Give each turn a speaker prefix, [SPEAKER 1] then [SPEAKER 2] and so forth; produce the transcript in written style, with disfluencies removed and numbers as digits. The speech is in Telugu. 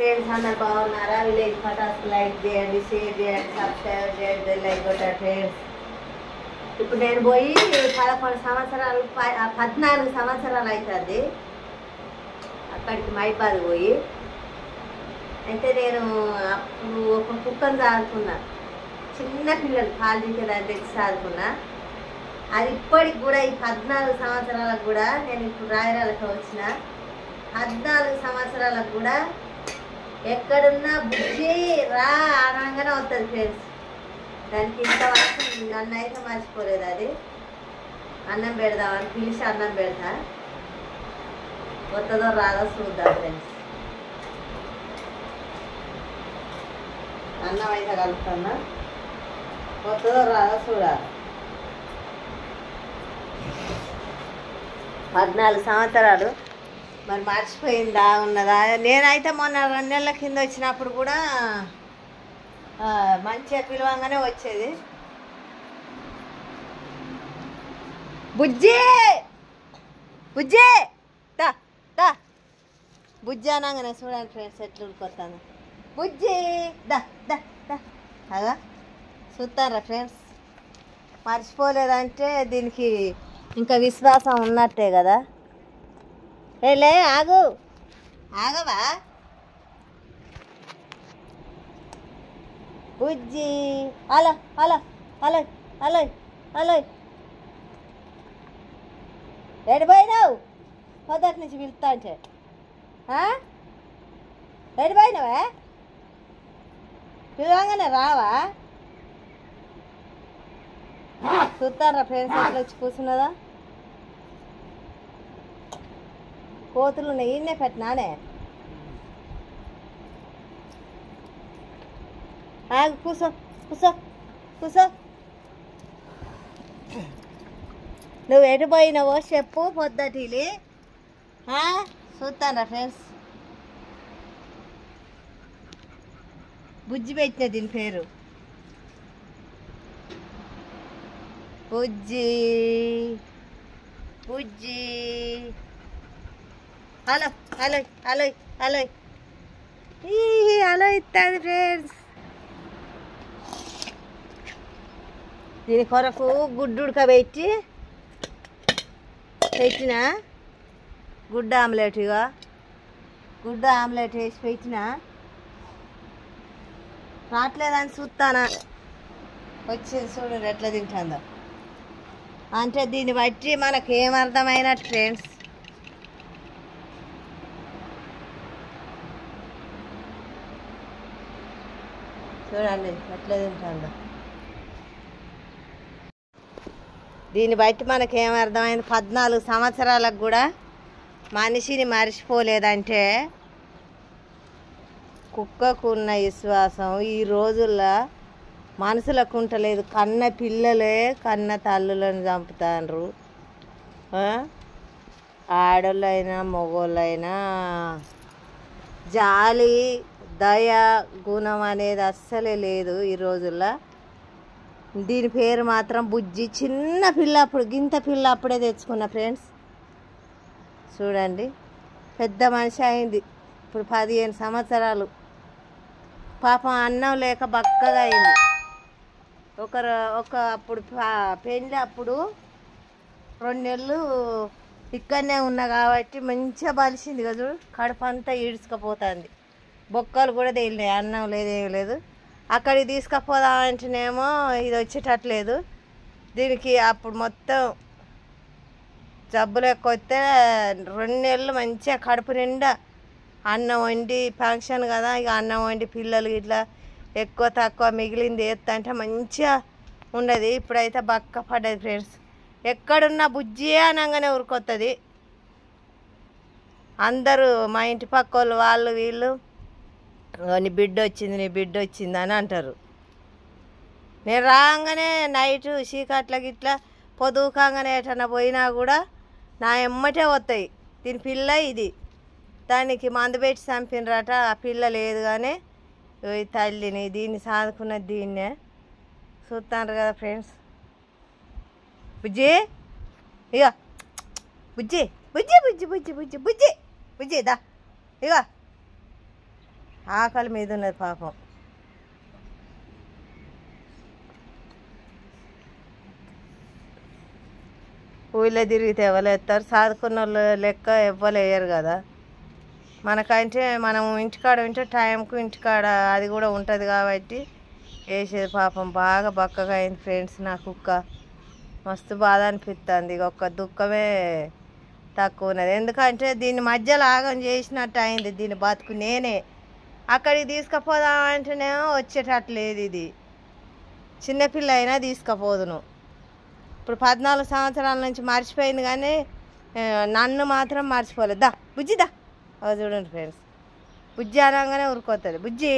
[SPEAKER 1] ఫ్రెండ్స్ అందరు బాగున్నారా? విలేజ్ ఫటాస్ లైక్ చేయండి, షేర్ చేయండి, సబ్స్క్రైబ్ చేయండి, బెల్ లైక్ కొట్టారు ఫ్రెండ్స్. ఇప్పుడు నేను పోయి 14 సంవత్సరాలు 14 సంవత్సరాలు అవుతుంది అక్కడికి మైపాది పోయి. అయితే నేను అప్పుడు ఒక కుక్కను సాదుకున్నా, చిన్న పిల్లలు పాలు తీసేదాన్ని తెచ్చి సాదుకున్నా. అది ఇప్పటికి కూడా ఈ 14 సంవత్సరాలకు కూడా నేను ఇప్పుడు రాయరాలకు వచ్చిన 14 సంవత్సరాలకు కూడా ఎక్కడున్నా బుజ్జి రా అనగానే వస్తుంది ఫ్రెండ్స్. దానికి ఇంతవరకు నన్ను అయితే మర్చిపోలేదు. అది అన్నం పెడదామని పిలిచి అన్నం పెడతా, వస్తుందో రాదో చూద్దాం ఫ్రెండ్స్. అన్నం అయితే కలుపుతున్నా, వస్తుందో రాదో చూడాలి. 14 సంవత్సరాలు మరి మర్చిపోయిందా ఉన్నదా? నేనైతే మొన్న 2 నెలల కింద వచ్చినప్పుడు కూడా మంచిగా పిలవంగానే వచ్చేది. బుజ్జి బుజ్జి దా దా బుజ్జి అనగానే చూడండి ఫ్రెండ్స్ ఎట్లు ఉడికొస్తాను. బుజ్జి దా దా దా అగా చూస్తారా ఫ్రెండ్స్. మర్చిపోలేదంటే దీనికి ఇంకా విశ్వాసం ఉన్నట్టే కదా. లే ఆగు, ఆగవా Bujji? Hello hello hello hello hello, ఎడిపోయినావు? మొదటి నుంచి పిలుస్తా అంటే ఎడిపోయినావే? పిలవంగానే రావా? చూస్తారా ఫ్రెండ్స్ ఎట్లా వచ్చి కూర్చున్నదా? కోతులు ఉన్నాయి, ఈయనే పెట్టినానే. కూసో కూసో కూసో. నువ్వు ఎటు పోయినావో చెప్పు పొద్దుటిలి. చూస్తారా ఫ్రెండ్స్, బుజ్జి పెట్టిన దీని పేరు Bujji. Bujji hello hello hello hello hello ఇస్తుంది ఫ్రెండ్స్. దీని కొరకు గుడ్డు ఉడకబెట్టి పెట్టిన, గుడ్డ ఆమ్లెట్, ఇక గుడ్డ ఆమ్లెట్ వేసి పెట్టిన. రావట్లేదని చూస్తానా, వచ్చేది చూడండి ఎట్లా తింటుందో. అంటే దీన్ని బట్టి మనకు ఏమర్థమైనట్టు ఫ్రెండ్స్. చూడండి ఎట్లా తింటుందో. దీన్ని బట్టి మనకేమర్థమైంది, 14 సంవత్సరాలకు కూడా మనిషిని మర్చిపోలేదంటే కుక్కకు ఉన్న విశ్వాసం ఈ రోజుల్లో మనుషులకు ఉంటలేదు. కన్న పిల్లలే కన్న తల్లులను చంపుతాండ్రు. ఆడోళ్ళైనా మగోళ్ళైనా జాలి దయ గుణం అనేది అస్సలే లేదు ఈ రోజుల్లో. దీని పేరు మాత్రం బుజ్జి. చిన్న పిల్ల, అప్పుడు గింత పిల్ల అప్పుడే తెచ్చుకున్న ఫ్రెండ్స్. చూడండి పెద్ద మనిషి అయింది ఇప్పుడు 15 సంవత్సరాలు. పాపం అన్నం లేక బక్కగా అయింది. అప్పుడు పెళ్ళి అప్పుడు 2 నెలలు ఇక్కడనే ఉన్నా కాబట్టి మంచిగా బలిసింది కదా. కడుపు అంతా ఈడ్చుకపోతుంది, బొక్కలు కూడా తేలినాయి, అన్నం లేదు ఏం లేదు. అక్కడికి తీసుకుపోదామంటేనేమో ఇది వచ్చేటట్లేదు. దీనికి అప్పుడు మొత్తం జబ్బులు ఎక్కువ వస్తే 2 నెలలు మంచిగా కడుపు నిండా అన్నం వండి, ఫంక్షన్ కదా ఇక అన్నం వండి పిల్లలు ఇట్లా ఎక్కువ తక్కువ మిగిలింది వేస్తా అంటే మంచిగా ఉండదు. ఇప్పుడైతే బక్క పడ్డది ఫ్రెండ్స్. ఎక్కడున్నా బుజ్జి అనగానే ఊరుకొస్తుంది. అందరూ మా ఇంటి పక్క వాళ్ళు వీళ్ళు నీ బిడ్డ వచ్చింది నీ బిడ్డ వచ్చింది అని అంటారు. నేను రాగానే నైటు చీకట్లకి ఇట్లా పొదువుకాగానే ఎటన్నా పోయినా కూడా నా ఎమ్మటే వస్తాయి. దీని పిల్ల ఇది, దానికి మందు పెట్టి చంపినరట. ఆ పిల్ల లేదు కానీ తల్లిని దీన్ని సాదుకున్నది దీన్నే. చూస్తాను కదా ఫ్రెండ్స్. బుజ్జి ఇక బుజ్జి బుజ్జి బుజ్జి బుజ్జి బుజ్జి బుజ్జి బుజ్జి దా ఇక ఆకలి మీద ఉన్నది పాపం. ఊళ్ళో తిరిగితే ఎవరేస్తారు? చదువుకున్న వాళ్ళు లెక్క ఎవ్వలేయరు కదా. మనకంటే మనం ఇంటికాడ ఉంటే టైంకు ఇంటికాడ అది కూడా ఉంటుంది కాబట్టి వేసేది. పాపం బాగా బక్కగా అయింది ఫ్రెండ్స్ నా కుక్క. మస్తు బాధ అనిపిస్తుంది. ఒక్క దుఃఖమే తక్కువ ఉన్నది. ఎందుకంటే దీన్ని మధ్యలో ఆగం చేసినట్టు అయింది దీని బతుకు. నేనే అక్కడికి తీసుకుపోదామంటేనేమో వచ్చేటట్లేదు. ఇది చిన్నపిల్ల అయినా తీసుకుపోదును. ఇప్పుడు 14 సంవత్సరాల నుంచి మర్చిపోయింది కానీ నన్ను మాత్రం మర్చిపోలేదు. దా బుజ్జి దా. చూడండి ఫ్రెండ్స్, బుజ్జి అనగానే ఉరుకొస్తుంది. బుజ్జి